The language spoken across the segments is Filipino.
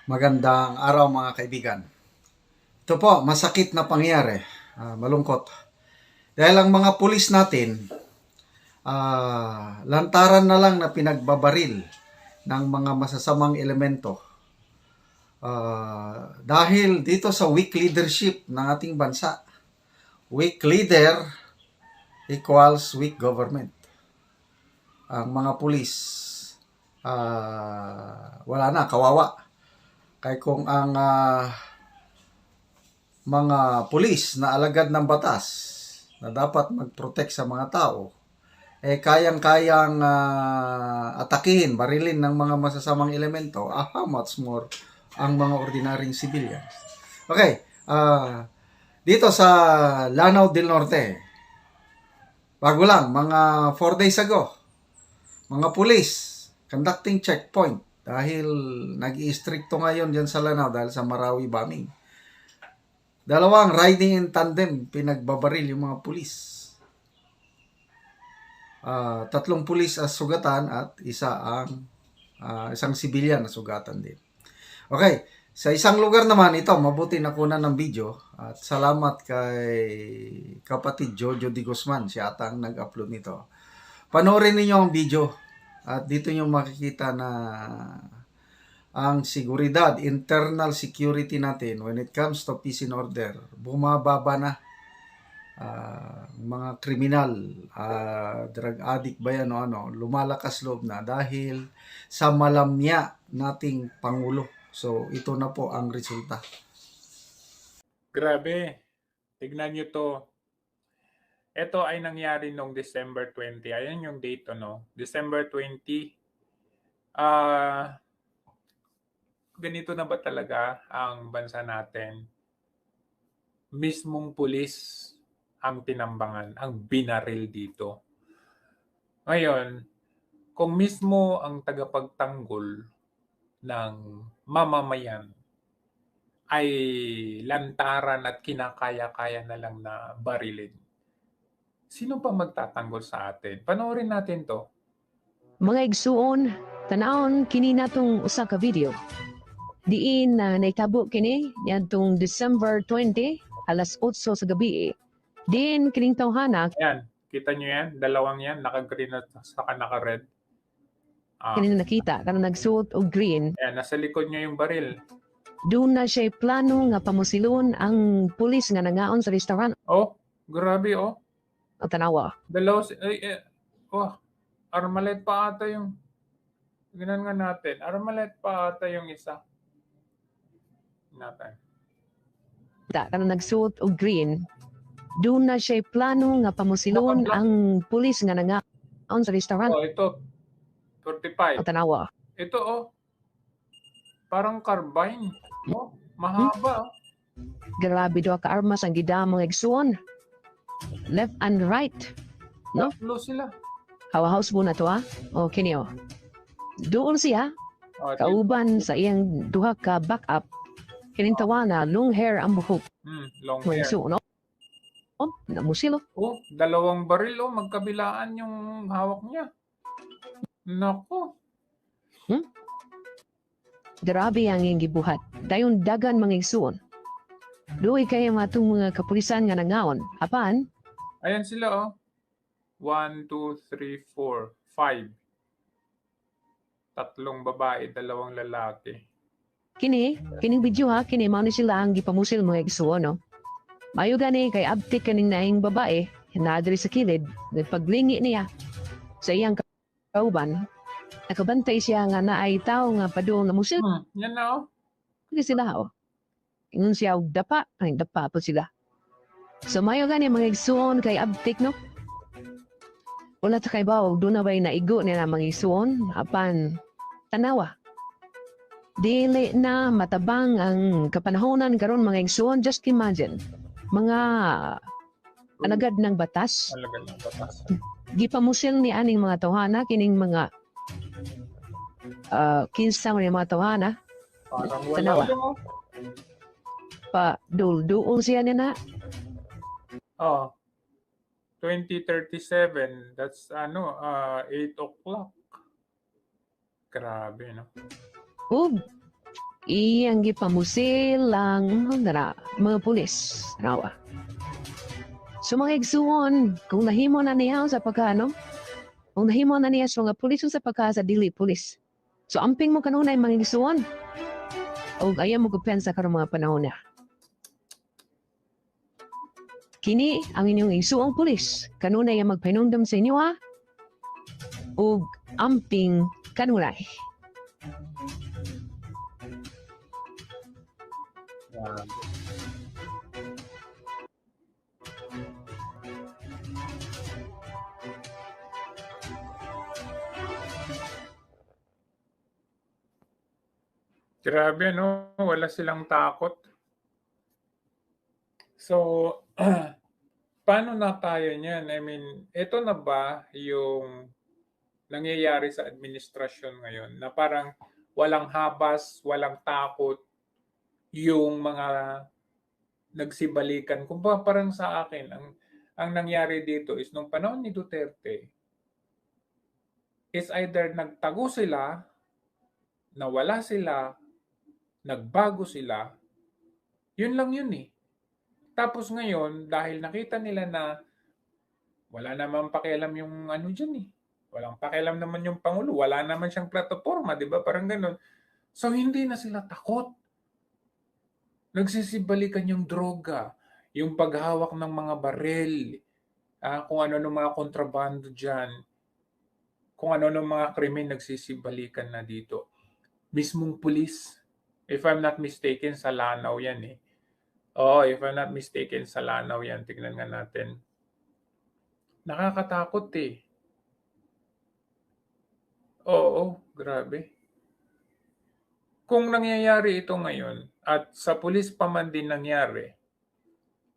Magandang araw mga kaibigan. Ito po, masakit na pangyayari. Malungkot. Dahil ang mga pulis natin, lantaran na lang na pinagbabaril ng mga masasamang elemento. Dahil dito sa weak leadership ng ating bansa. Weak leader equals weak government. Ang mga pulis, wala na, kawawa. Kaya kung ang mga pulis na alagad ng batas na dapat mag-protect sa mga tao, kayang-kayang atakihin, barilin ng mga masasamang elemento, how much more ang mga ordinaryong civilians. Okay, dito sa Lanao del Norte, bago lang, mga 4 days ago, mga pulis conducting checkpoint dahil nag-i-stricto ngayon dyan sa Lanao dahil sa Marawi bombing. Dalawang riding in tandem, pinagbabaril yung mga pulis. 3 pulis ang sugatan at isang sibilyan na sugatan din. Okay, sa isang lugar naman ito, mabuti nakuha ng video at salamat kay kapatid Jojo Di Guzman, siya ata ang nag-upload nito. Panoorin niyo ang video at dito niyo makikita na ang seguridad, internal security natin when it comes to peace and order, bumababa na. Mga kriminal, drug addict ba yan o ano, lumalakas loob na dahil sa malamya nating Pangulo. So, ito na po ang resulta. Grabe. Tignan nyo to. Ito ay nangyari noong December 20. Ayan yung date, ano? December 20. Ganito na ba talaga ang bansa natin? Mismong pulis ang tinambangan, ang binaril dito. Ngayon, kung mismo ang tagapagtanggol ng mamamayan ay lantaran at kinakaya-kaya na lang na barilin, sino pa magtatanggol sa atin? Panoorin natin to. Mga igsuon, tanawon kini natong usa ka video. Diin na naitabo kini niadtong December 20 alas 8 sa gabi. Diin kining tawhana Ayan, kita nyo yan? Dalawang yan, naka-green at saka naka-red. kini nakita kanang nagsuot og green. Ayan, nasa likod nyo yung baril. Doon na siya plano nga pamusilon ang pulis nga nangaon sa restaurant Oh, grabe oh. o tanawa. Armalet pa ata yung, tignan nga natin, armalet pa ata yung isa. Natin. Kanang nagsuot og green. Doon na siya plano nga pamusilon ang pulis nga nangaon sa restaurant Oh, ito, 45. o tanawa. Ito oh, parang carbine. Oh, mahaba oh. Grabe duha ka armas ang gidamong igsuon. Left and right. No? Tatlo sila. Hawa-house mo na to ha? O kini o. Doon siya, Oh, kauban sa iyang duha ka backup. Kining tawana, long hair ang buhok. long Mga hair. igsuon, no? O, namusilo. Oh, dalawang baril oh, magkabilaan yung hawak niya. Nako. Grabe ang iyang gibuhat. Dayon dagan mga igsuon. Duay kayo matong mga kapulisan nga nangaon. Apan, Ayan sila oh. 1, 2, 3, 4, 5. Tatlong babae, dalawang lalaki. kining video ha, kini mao ni sila ang gipamusil mga igsuon, no? Mayo gani kay abtik kaning naing babae, naadri sa kilid, nagpaglingi niya sa iyang kauban. Nakabantay siya nga naay tao nga padung na musil Yan na oh. Hindi sila o. Ingon siya og dapa, ay dapa po sila. So mayo gani mga igsuon kay abtik no. Wala ta kay bawo do na bay naigo niya na mga igsuon apan tanawa. Dili na matabang ang kapanahonan karon mga igsuon, just imagine. Mga alagad ng batas, Alagad ng batas. gipamusil ni aning mga tawhana kining mga kinsa man yung mga tawhana Parang wala Tanawa. lang oh. pa dul-duol siya niya na. Oh. 2037, that's 8 o'clock. Grabe no. Ug iyang gipamusil lang mga pulis. Rawa. So mga igsuon, kung nahimo na niya sa pagkano, kung nahimo na niya sa mga pulis sa pagka sa dili pulis. So amping mo kanunay mga igsuon. O ayaw mo kupensa karong mga panahon na. Kini ang inyong isuong pulis. Kanunay ang magpainumdum sa inyo ha. O amping kanunay. Grabe, no? Wala silang takot. So, paano na tayo niyan? I mean, ito na ba yung nangyayari sa administrasyon ngayon na parang walang habas, walang takot yung mga nagsibalikan? Kung ba parang sa akin, ang nangyari dito is nung panahon ni Duterte, is either nagtago sila, nawala sila, nagbago sila, yun lang yun eh. Tapos ngayon, dahil nakita nila na wala naman pakialam yung ano dyan eh. Walang pakialam naman yung Pangulo. Wala naman siyang plataforma, di ba? Parang ganun. So, hindi na sila takot. Nagsisibalikan yung droga, yung paghawak ng mga barel, kung ano ng mga kontrabando dyan, kung ano ng mga krimen nagsisibalikan na dito. Mismong pulis, if I'm not mistaken, sa Lanao yan eh. Oh, if I'm not mistaken, sa Lanao yan. Tignan nga natin. Nakakatakot eh. Oo, grabe. Kung nangyayari ito ngayon at sa pulis pa man din nangyari,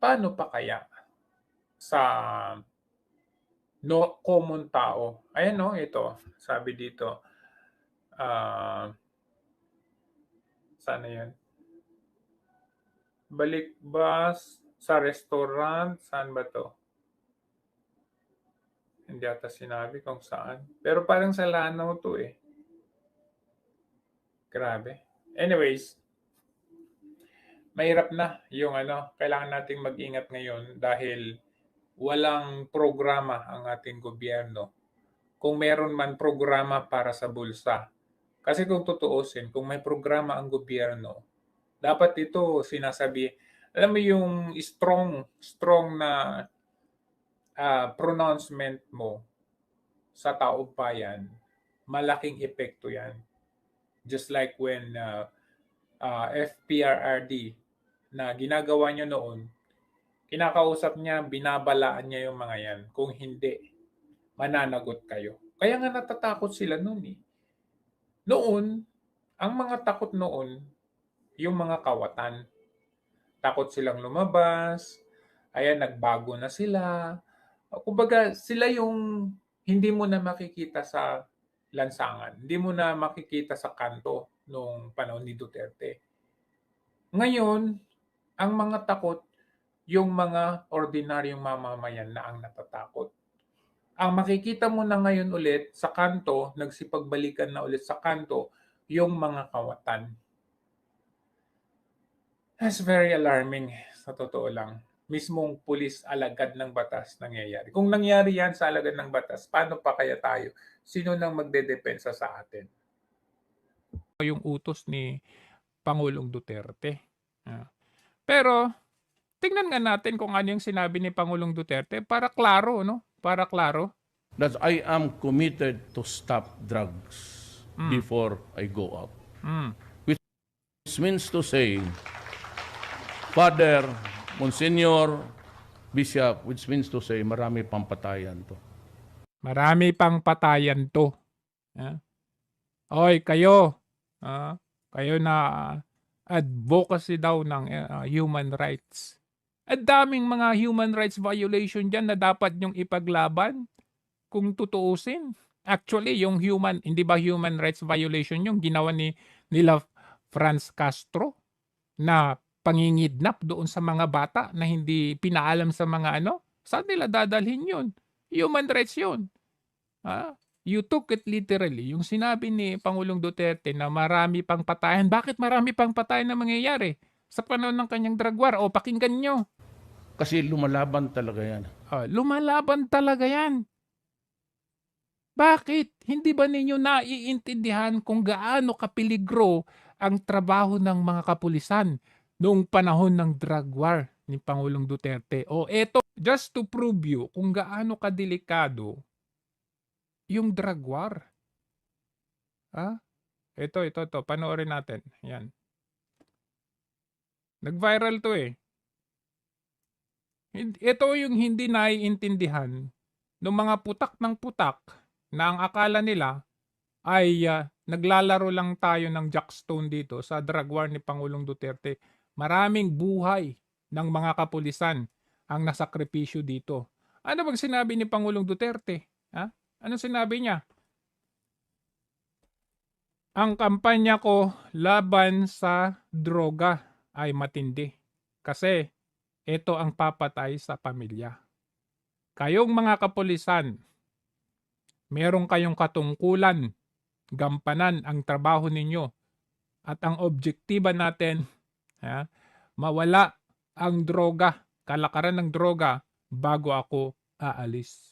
paano pa kaya sa common tao? Ayan no, ito. Sabi dito. Sana yan? Balik ba sa restaurant? Saan ba to? Hindi ata sinabi kung saan. Pero parang sa Lanao to eh. Grabe. Anyways, mahirap na yung kailangan nating mag-ingat ngayon dahil walang programa ang ating gobyerno. Kung meron man programa para sa bulsa. Kasi kung tutuusin, kung may programa ang gobyerno, dapat ito sinasabi, alam mo yung strong na pronouncement mo sa taong bayan, malaking epekto yan. Just like when FPRRD na ginagawa nyo noon, kinakausap niya, binabalaan niya yung mga yan. Kung hindi, mananagot kayo. Kaya nga natatakot sila noon eh. Noon, ang mga takot noon, yung mga kawatan. Takot silang lumabas, ayan, nagbago na sila. Kumbaga, sila yung hindi mo na makikita sa lansangan. Hindi mo na makikita sa kanto nung panahon ni Duterte. Ngayon, ang mga takot, yung mga ordinaryong mamamayan na ang natatakot. Ang makikita mo na ngayon ulit sa kanto, nagsipagbalikan na ulit sa kanto, yung mga kawatan. That's very alarming, sa totoo lang. Mismong pulis alagad ng batas nangyayari. Kung nangyari yan sa alagad ng batas, paano pa kaya tayo? Sino nang magdedepensa sa atin? Yung utos ni Pangulong Duterte. Pero, tingnan nga natin kung ano yung sinabi ni Pangulong Duterte para klaro, no? Para klaro. That I am committed to stop drugs before I go out. Which means to say, Father, Monsignor, Bishop, which means to say, marami pang patayan to. Marami pang patayan to. Oy, kayo. Kayo na advocacy daw ng human rights. At daming mga human rights violation dyan na dapat nyong ipaglaban kung tutuusin. Actually, yung hindi ba human rights violation yung ginawa nila Franz Castro na pangingidnap doon sa mga bata na hindi pinaalam sa mga saan nila dadalhin yun? Human rights yun. You took it literally. Yung sinabi ni Pangulong Duterte na marami pang patayan. Bakit marami pang patayan na mangyayari sa panahon ng kanyang drug war? O, pakinggan nyo. Kasi lumalaban talaga yan. Lumalaban talaga yan. Bakit? Hindi ba ninyo naiintindihan kung gaano kapiligro ang trabaho ng mga kapulisan noong panahon ng drug war ni Pangulong Duterte? O eto, just to prove you kung gaano kadelikado yung drug war. Ito. Panoorin natin. Yan. Nag-viral to eh. Ito yung hindi naiintindihan ng mga putak ng putak na ang akala nila ay naglalaro lang tayo ng jackstone dito sa drug war ni Pangulong Duterte. Maraming buhay ng mga kapulisan ang nasakripisyo dito. Ano bang sinabi ni Pangulong Duterte? Ano sinabi niya? Ang kampanya ko laban sa droga ay matindi. Kasi ito ang papatay sa pamilya. Kayong mga kapulisan, meron kayong katungkulan, gampanan ang trabaho ninyo. At ang objektiba natin, mawala ang droga, kalakaran ng droga bago ako aalis.